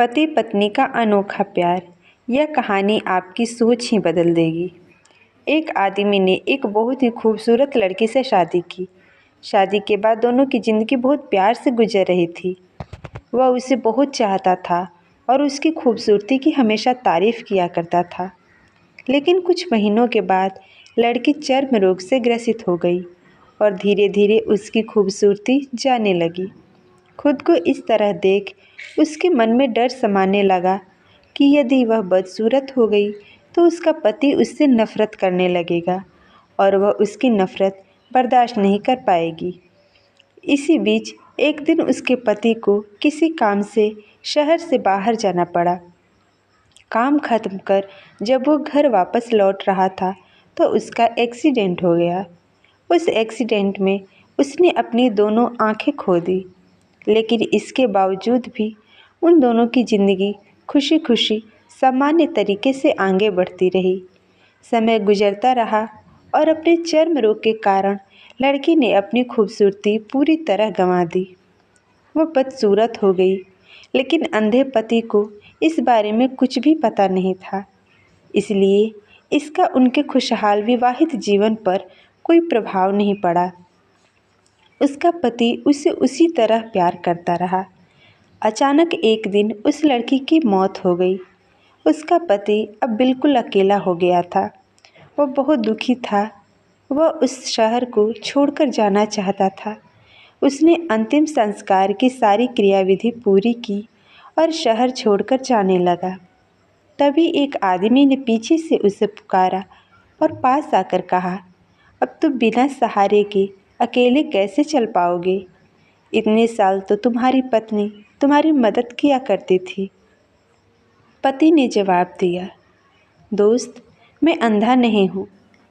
पति पत्नी का अनोखा प्यार, यह कहानी आपकी सोच ही बदल देगी। एक आदमी ने एक बहुत ही खूबसूरत लड़की से शादी की। शादी के बाद दोनों की ज़िंदगी बहुत प्यार से गुजर रही थी। वह उसे बहुत चाहता था और उसकी खूबसूरती की हमेशा तारीफ़ किया करता था। लेकिन कुछ महीनों के बाद लड़की चर्म रोग से ग्रसित हो गई और धीरे धीरे उसकी खूबसूरती जाने लगी। खुद को इस तरह देख उसके मन में डर समाने लगा कि यदि वह बदसूरत हो गई तो उसका पति उससे नफ़रत करने लगेगा और वह उसकी नफ़रत बर्दाश्त नहीं कर पाएगी। इसी बीच एक दिन उसके पति को किसी काम से शहर से बाहर जाना पड़ा। काम खत्म कर जब वो घर वापस लौट रहा था तो उसका एक्सीडेंट हो गया। उस एक्सीडेंट में उसने अपनी दोनों आंखें खो दी, लेकिन इसके बावजूद भी उन दोनों की ज़िंदगी खुशी खुशी सामान्य तरीके से आगे बढ़ती रही। समय गुजरता रहा और अपने चर्म रोग के कारण लड़की ने अपनी खूबसूरती पूरी तरह गंवा दी। वह बदसूरत हो गई, लेकिन अंधे पति को इस बारे में कुछ भी पता नहीं था, इसलिए इसका उनके खुशहाल विवाहित जीवन पर कोई प्रभाव नहीं पड़ा। उसका पति उसे उसी तरह प्यार करता रहा। अचानक एक दिन उस लड़की की मौत हो गई। उसका पति अब बिल्कुल अकेला हो गया था। वह बहुत दुखी था। वह उस शहर को छोड़कर जाना चाहता था। उसने अंतिम संस्कार की सारी क्रियाविधि पूरी की और शहर छोड़कर जाने लगा। तभी एक आदमी ने पीछे से उसे पुकारा और पास आकर कहा, अब तुम बिना सहारे के अकेले कैसे चल पाओगे? इतने साल तो तुम्हारी पत्नी तुम्हारी मदद किया करती थी। पति ने जवाब दिया, दोस्त, मैं अंधा नहीं हूँ,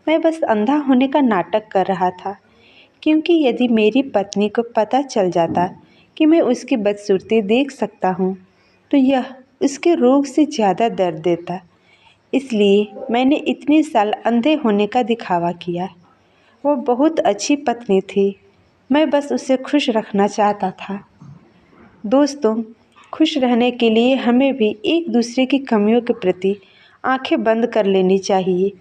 मैं बस अंधा होने का नाटक कर रहा था, क्योंकि यदि मेरी पत्नी को पता चल जाता कि मैं उसकी बदसूरती देख सकता हूँ तो यह उसके रोग से ज़्यादा दर्द देता। इसलिए मैंने इतने साल अंधे होने का दिखावा किया। वो बहुत अच्छी पत्नी थी, मैं बस उसे खुश रखना चाहता था। दोस्तों, खुश रहने के लिए हमें भी एक दूसरे की कमियों के प्रति आंखें बंद कर लेनी चाहिए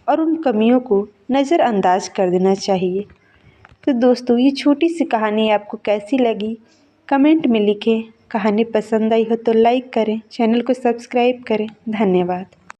और उन कमियों को नज़रअंदाज कर देना चाहिए। तो दोस्तों, ये छोटी सी कहानी आपको कैसी लगी कमेंट में लिखें। कहानी पसंद आई हो तो लाइक करें, चैनल को सब्सक्राइब करें। धन्यवाद।